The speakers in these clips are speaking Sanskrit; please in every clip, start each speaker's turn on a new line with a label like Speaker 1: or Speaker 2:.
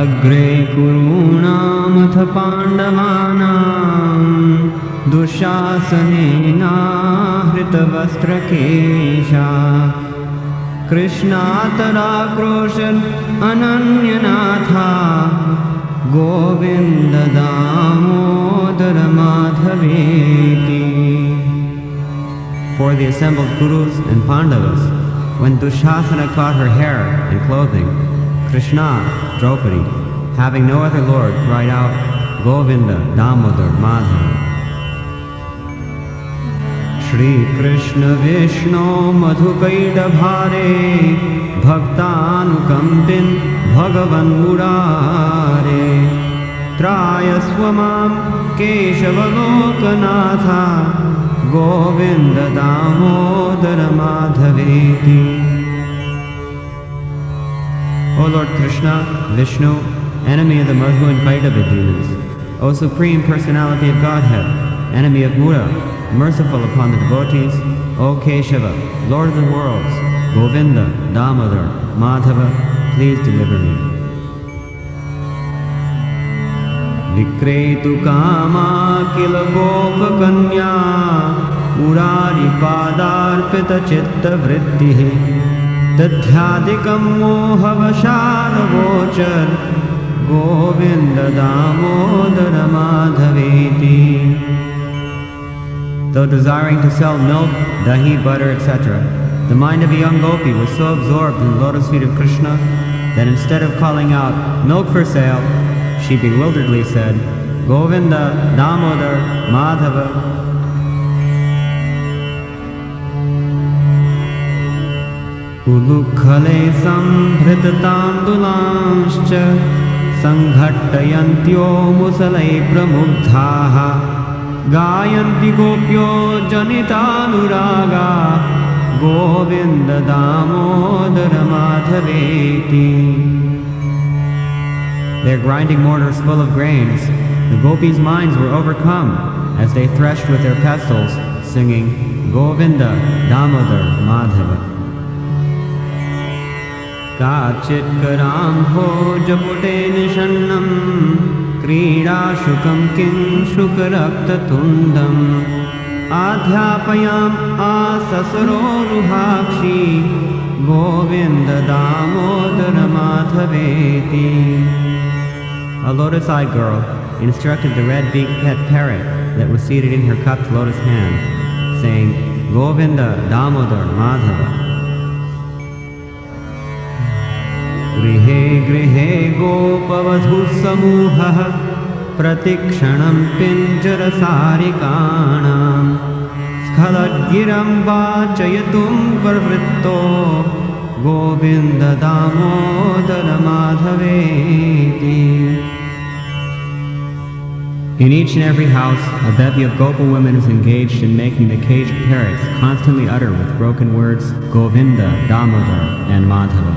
Speaker 1: Agre kurunamath pandavanam dushasanena hritavastrakesha Krishnatara kroshan ananyanatha Govinda Damodara Madhaveti. For the assembled Kurus and Pandavas, when Dushasana caught her hair and clothing, Krishna, Draupadi, having no other lord, cried out, Govinda Damodar Madhava. Shri Krishna Vishnu Madhukaidabhare Bhaktanukampin Bhagavan Murare Trayaswamam Keshavalokanatha Govinda Damodara Madhaveti. O Lord Krishna, Vishnu, enemy of the Madhu and Kaitava demons, O Supreme Personality of Godhead, enemy of Mura, merciful upon the devotees, O Keshava, Lord of the worlds, Govinda, Damodar, Madhava, please deliver me. Vikretu kama kila gopa kanya Murari padarpita chitta vrittihi Tadhyadikam mohavashanavochar Govinda Damodara Madhaveti. Though desiring to sell milk, dahi, butter, etc., the mind of a young gopi was so absorbed in the lotus feet of Krishna that instead of calling out, milk for sale, she bewilderedly said, Govinda, Damodar, Madhava. Ulukhale sambhritatandulamscha sanghattayantyo musalai pramugdhaha Gayanti gopyo janitanuraga Govinda Damodara Madhaveti. Their grinding mortars full of grains, the gopis' minds were overcome as they threshed with their pestles, singing Govinda Damodar Madhava. Kachit karam ho japute nishannam Krida shukam kin shukarakta tundam Adhyapayam asasaro ruhakshi Govinda Damodara Madhaveti. A lotus-eyed girl instructed the red-beaked pet parrot that was seated in her cupped lotus hand, saying, Govinda Damodar Madhava. Grihe grihe gopavadhu samuha pratikshanam pinjara sarikanam skhalaggiram vachayatum varvritto Govinda Damodara Madhaveti. In each and every house, a bevy of Gopal women is engaged in making the caged parrots constantly utter with broken words Govinda, Damodar, and Madhava.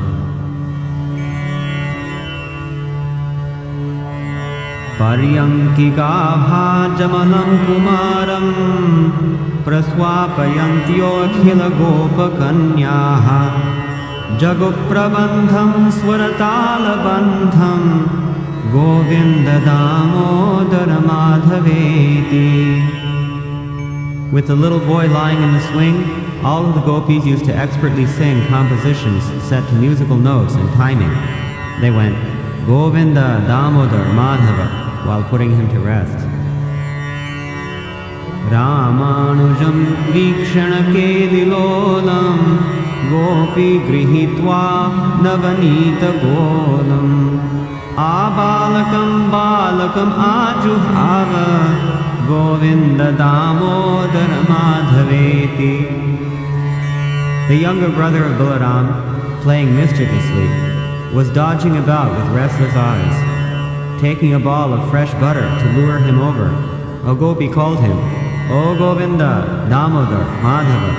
Speaker 1: Paryankika bhajamalam kumaram praswapayantyo khila gopakanyaha jaguprabandham swaratalabandham Govinda Damodara Madhaveti. With the little boy lying in the swing, all of the gopis used to expertly sing compositions set to musical notes and timing. They went Govinda Damodar Madhava while putting him to rest. Ramanujam vikshana kedilolam gopi grihitva navanita golam abalakam balakam ajuhava Govinda Damodara Madhaveti. The younger brother of Balaram, playing mischievously, was dodging about with restless eyes. Taking a ball of fresh butter to lure him over, a gopi called him, O Govinda, Damodar, Madhava.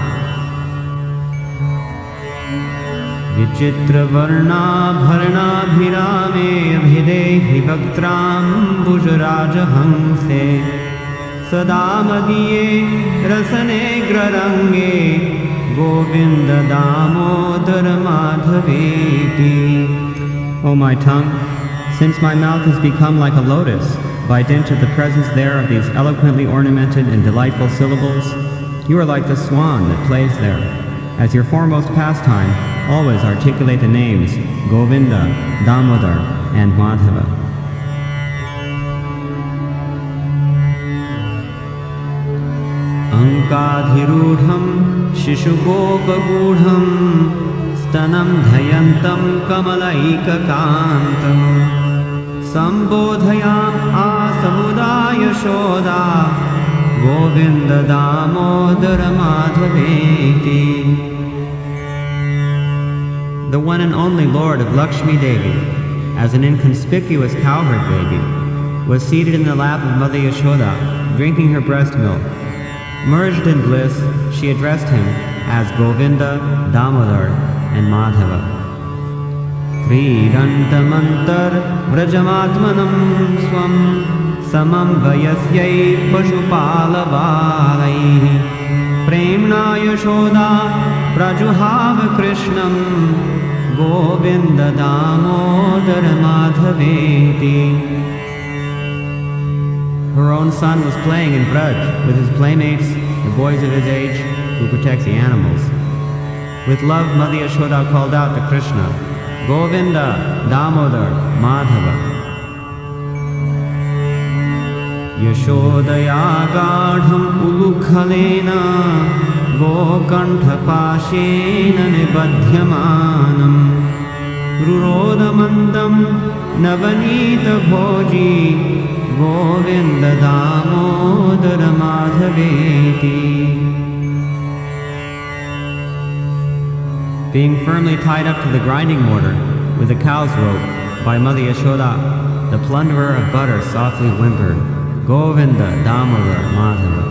Speaker 1: Vichitra varna bharna bhirame abhidehi bhaktram bhujaraja hamse sadamadiye rasane grarange Govinda Damodara Madhaveti. O my tongue, Since my mouth has become like a lotus, by dint of the presence there of these eloquently ornamented and delightful syllables, you are like the swan that plays there. As your foremost pastime, always articulate the names Govinda, Damodar, and Madhava. Ankadhirudham shishugopagudham stanam dhayantam kamalaikakantam sambodhayam asamudaya shoda Govinda Damodara Madhaveti. The one and only Lord of Lakshmi Devi, as an inconspicuous cowherd baby, was seated in the lap of Mother Yashoda, drinking her breast milk. Merged in bliss, she addressed him as Govinda, Damodar, and Madhava. Kridantamantar vrajamatmanam swam samam vayasyai pashupalavalaihi premna Yashoda prajuhava Krishnam Govinda Damodara Madhaveti. Her own son was playing in Braj with his playmates, the boys of his age, who protect the animals. With love, Mother Yashoda called out to Krishna, Govinda, Damodar, Madhava. Yashodaya gadham ulukhalena gokantapashena nibadhyamanam rurodamandam navanita bhoji Govinda Damodara Madhaveti. Being firmly tied up to the grinding mortar with a cow's rope by Mother Yashoda, the plunderer of butter softly whimpered, Govinda Damodar Madhava.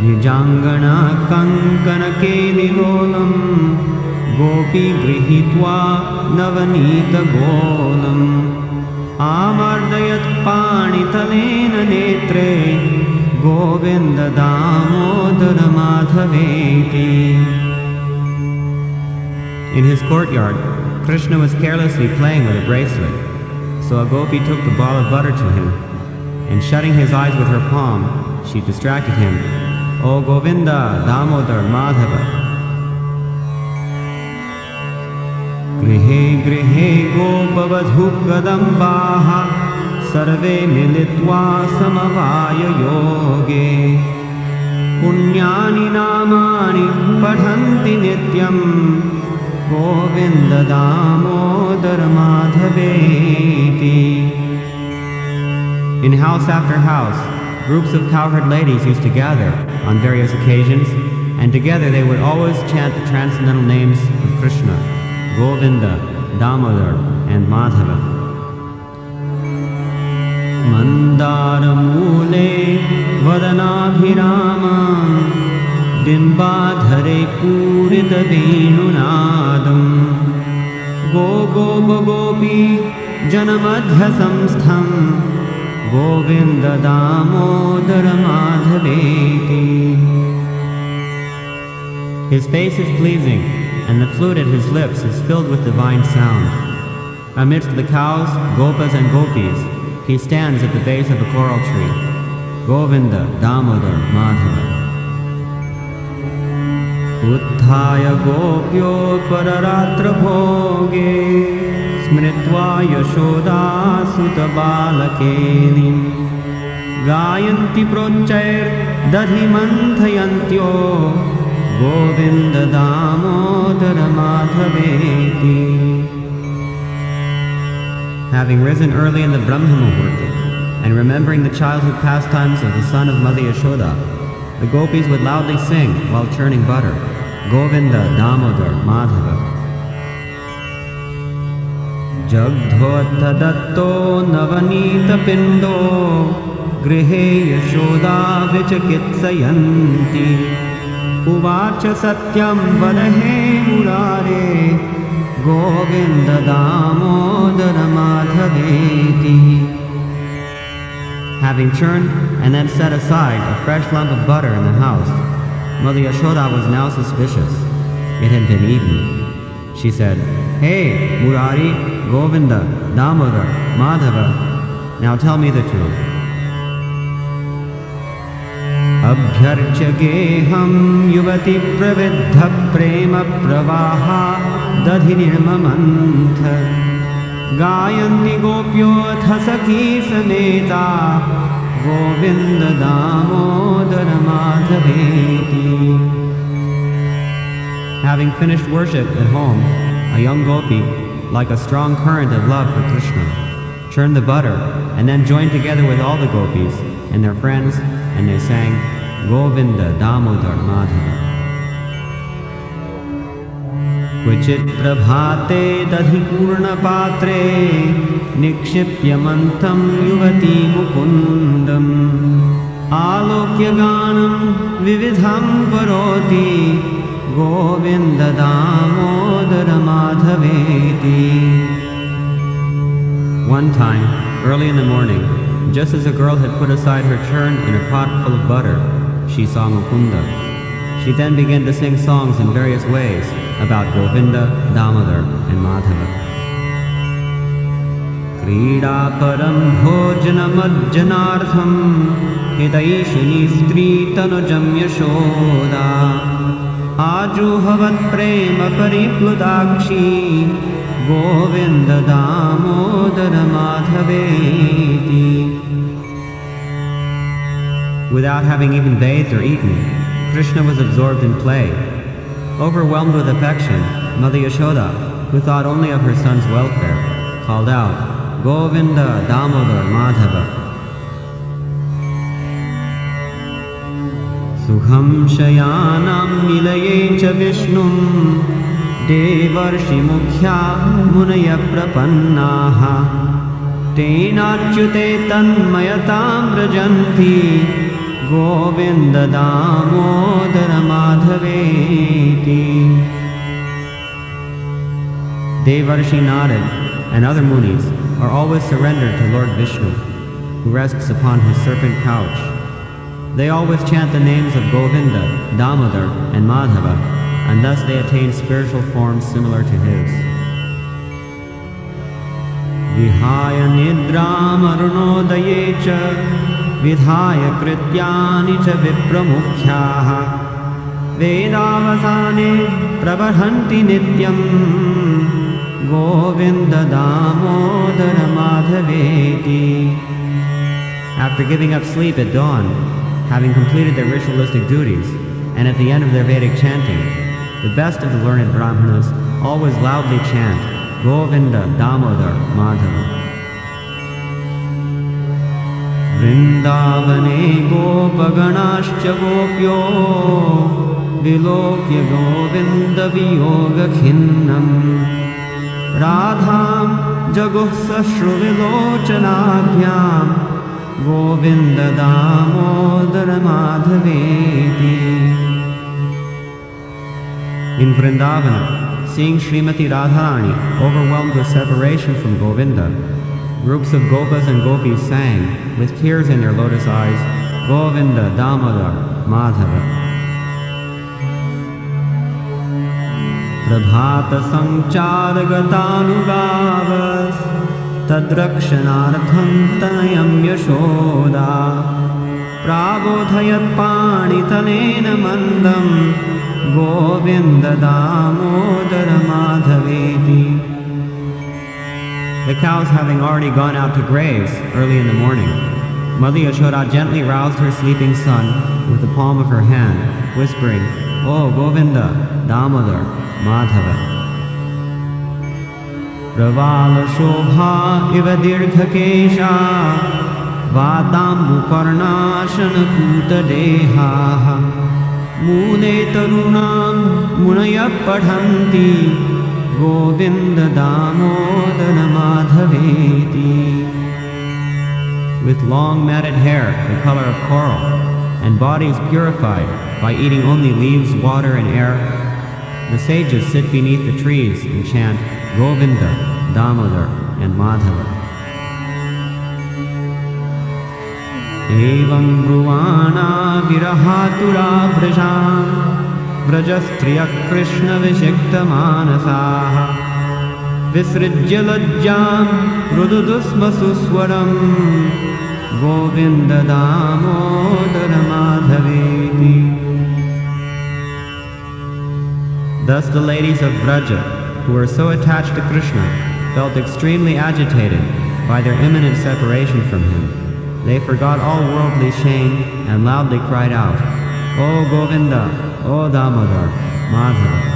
Speaker 1: Nijangana kankana kelilolam gopi grihitva navanita golam Amardayat panitalena netre Govinda Damodara Madhaveti. In his courtyard, Krishna was carelessly playing with a bracelet. So a gopi took the ball of butter to him, and shutting his eyes with her palm, she distracted him. O Govinda Damodar Madhava. Grihe grihe gopavadhu kadambaha sarve militva samavaya yoge punyani namani padhanti nityam Govinda Damodara Madhaveti. In house after house, groups of cowherd ladies used to gather on various occasions, and together they would always chant the transcendental names of Krishna, Govinda, Damodar, and Madhava. Mandara mule vadanabhiramam dimbadhare purita venunadam go gopi janamadhya samstham Govinda Damodara Madhaveti. His face is pleasing, and the flute at his lips is filled with divine sound. Amidst the cows, gopas and gopis, he stands at the base of a coral tree. Govinda Damodar Madhava. Utthaya gopyo pararatra bhoge smritva yashoda sutta balakenim gayanti prochair dadhi manthayantyo Govinda Damodara Madhaveti. Having risen early in the Brahma Muhurta and remembering the childhood pastimes of the son of Mother Yashoda, the gopis would loudly sing while churning butter, Govinda Damodar Madhava. Jagdhota datto navanita pindo grihe Yashoda vichakitsayanti uvacha satyam vadahe murare Govinda Damodara Madhaveti. Having churned and then set aside a fresh lump of butter in the house, Mother Yashoda was now suspicious. It had been eaten. She said, Hey, Murari, Govinda, Damodar, Madhava. Now tell me the truth. Abhyarcha geham yuvati pravidha prema pravaha dadhi nirmamantha gayanti gopyotha sakhi sameta Govinda Damodara Madhaveti. Having finished worship at home, a young gopi, like a strong current of love for Krishna, churned the butter and then joined together with all the gopis and their friends, and they sang Govinda Damodar Madhava. Kvichit prabhate dadhi purna patre nikshipya mantam yuvati mukundam alokya ganam vividham varoti Govinda Damodara Madhaveti. One time, early in the morning, just as a girl had put aside her churn in a pot full of butter, she saw Mukunda. She then began to sing songs in various ways about Govinda, Damodar, and Madhava. Krida param bhojanam ajjanartham hidaishini stri tanujam yashoda ajuhavat prema paripludakshi Govinda Damodara Madhaveti. Without having even bathed or eaten, Krishna was absorbed in play. Overwhelmed with affection, Mother Yashoda, who thought only of her son's welfare, called out, Govinda Damodar Madhava. Sukham shayanam nilaye cha vishnum devarshi mukhya munaya prapannaha tenachyute tanmayatam vrajanti Govinda Damodara Madhaveti. Devarshi Narad and other munis are always surrendered to Lord Vishnu, who rests upon his serpent couch. They always chant the names of Govinda, Damodar, and Madhava, and thus they attain spiritual forms similar to his. Vihaya nidram arunodaye cha vidhaya krityani cha vipramukhyaha vedavasane prabhahanti nityam Govinda Damodara Madhaveti. After giving up sleep at dawn, having completed their ritualistic duties, and at the end of their Vedic chanting, the best of the learned Brahmanas always loudly chant Govinda Damodar Madhava. Vrindavane gopaganascha gopyo vilokya Govinda viyoga khinnam Radham jaguh sashru vilochanabhyam Govinda Damodara Madhaveti. In Vrindavana, seeing Srimati Radharani overwhelmed with separation from Govinda, groups of gopas and gopis sang, with tears in their lotus eyes, Govinda Damodar Madhava. Prabhata sanchara gatanugavas tadrakshanartham tanayam yashoda prabodhayat panitanena mandam Govinda Damodara Madhaveti. The cows having already gone out to graze early in the morning, Mother Yashoda gently roused her sleeping son with the palm of her hand, whispering, "Oh Govinda, Damodar, Madhava." Ravala Shobha iva dirghakesha Vadambu parnashana kuta deha Mune tarunam munaya padhanti Govinda Damodara Madhaveti. With long matted hair the color of coral and bodies purified by eating only leaves, water, and air, the sages sit beneath the trees and chant Govinda, Damodar, and Madhava. Evam bruvana virahatura vrajam vrajastriya Krishna vishikta manasaha Visrijya lajjam rududusma suswaram Govinda Damodara Madhaveti. Thus the ladies of Vraja, who were so attached to Krishna, felt extremely agitated by their imminent separation from him. They forgot all worldly shame and loudly cried out, O Govinda, O Damodar, Madhava.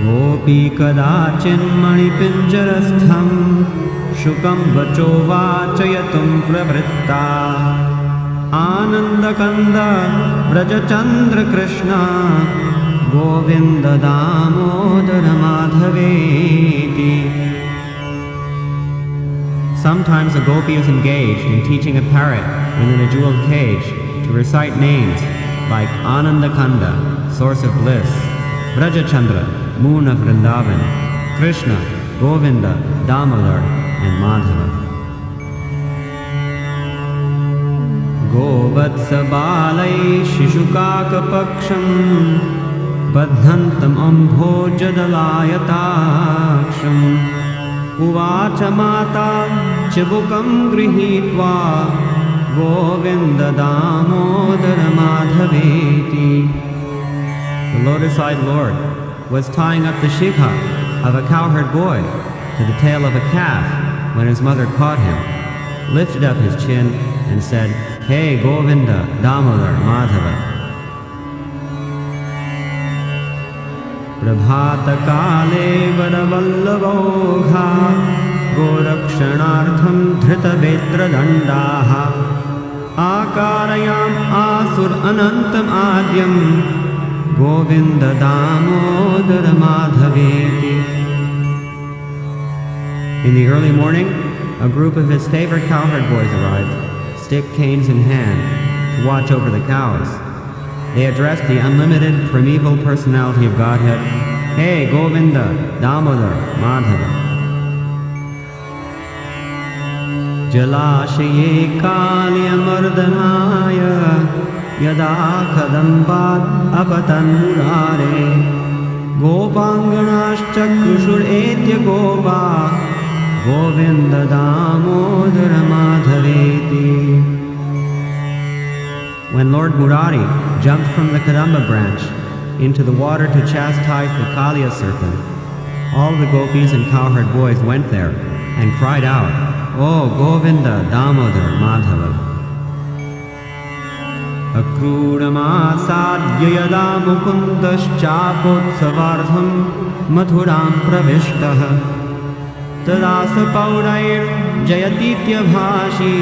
Speaker 1: Gopi kadachin manipinjarastham shukam vacho vachayatum pravritta Anandakanda Vrajachandra Krishna Govinda Damodara Madhaveti. Sometimes a gopi is engaged in teaching a parrot within a jeweled cage to recite names like Anandakanda, source of bliss, Vrajachandra, moon of Vrindavan, Krishna, Govinda, Damodar, and Madhava. Govatsabalai shishukakapaksham Badhantam ambhojadalayataaksham Uvacha mata chibukam grihitva Govinda Damodara Madhaveti. The lotus-eyed Lord was tying up the shikha of a cowherd boy to the tail of a calf when his mother caught him, lifted up his chin and said, Hey Govinda, Damodar, Madhava. Prabhata kale vadavallabogha gorakshanartham dhrita vetra dandaha akarayam asur anantam adyam Govinda Damodara Madhaveti. In the early morning, a group of his favorite cowherd boys arrived, stick canes in hand, to watch over the cows. They addressed the unlimited primeval personality of Godhead, Hey Govinda, Damodar, Madhava. Jalashaye kalya mardanaya Yada kadambad apatan murare Gopanganascha krushur etya gopa Govinda Damodara Madhaveti. When Lord Murari jumped from the Kadamba branch into the water to chastise the Kaliya serpent, all the gopis and cowherd boys went there and cried out, O Govinda Damodar Madhava. Akruramasadya yada mukundaschapotsavardham mathuram pravishtaha tadasa paurair jayatitya bhashi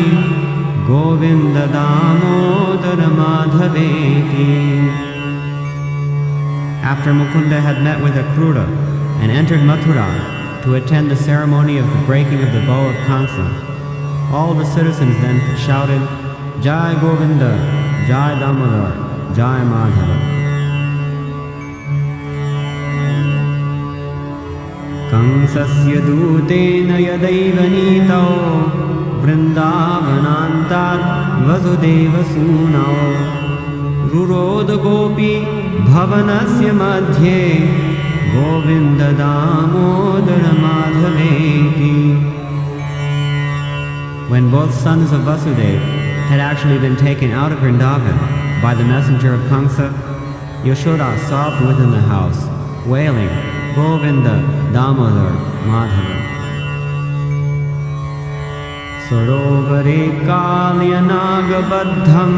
Speaker 1: Govinda Damodara Madhaveti. After Mukunda had met with Akrura and entered Mathura to attend the ceremony of the breaking of the bow of Kamsa, all the citizens then shouted, Jai Govinda, Jai Damodar, Jai Madhava. Kamsasya dutena yadaiva nitao Vrindavanantat vasudeva sunao Ruroda gopi bhavanasya madhye Govinda Damodara Madhaveti. When both sons of Vasudeva had actually been taken out of Vrindavan by the messenger of Kamsa, Yashoda sobbed within the house, wailing, Govinda Damodar Madhava. Sarovare kalyanagabadham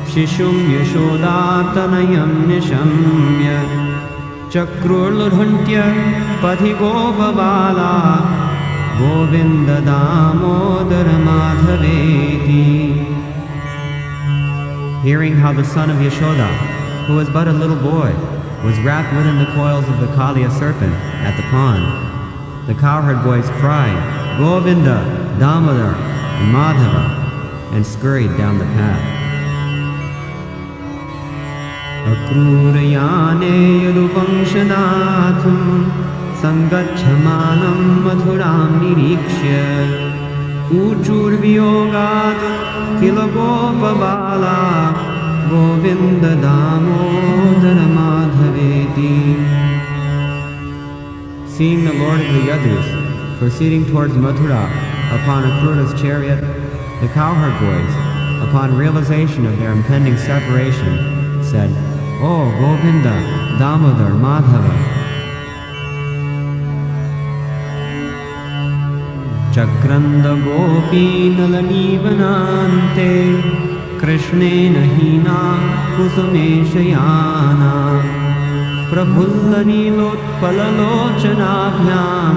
Speaker 1: Shishum Yashodatanayam nishamya Chakrurlurhuntya pathigopabala Govinda Damodara Madhaveti. Hearing how the son of Yashoda, who was but a little boy, was wrapped within the coils of the Kaliya serpent at the pond, the cowherd boys cried, Govinda, Damodar, and Madhava, and scurried down the path. Akrurayane yaduvangshanātham Sangacchamanam Mathuram Nirikshya Uchurviyogat Kilagopabala Govinda Damodara Madhaveti. Seeing the Lord of the Yadus proceeding towards Mathura upon Akrura's chariot, the cowherd boys, upon realization of their impending separation, said, "O Govinda, Damodar, Madhava." Chakranda gopi nalanivanante Krishnena hina kusumeshayana Prabhullaniloৎpalalochanabhyam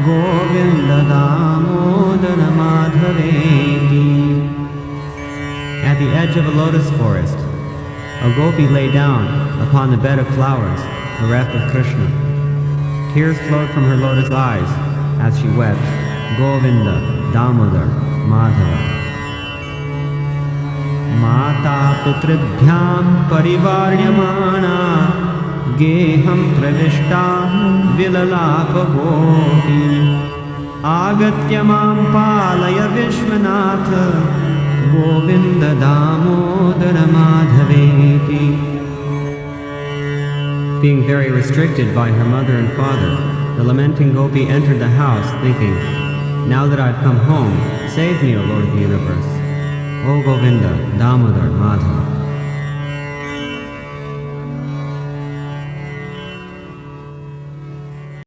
Speaker 1: Govinda Damodara Madhaveti. At the edge of a lotus forest, a gopi lay down upon the bed of flowers, bereft of Krishna. Tears flowed from her lotus eyes as she wept, Govinda, Damodar, Madhava. Mata putribhyam parivaryamana geham pravishta vilalapa gopi agatya mam palaya vishwanatha Govinda Damodara Madhaveti. Being very restricted by her mother and father, the lamenting gopi entered the house thinking, "Now that I've come home, save me, O Lord of the universe, O Govinda, Damodar, Madhava."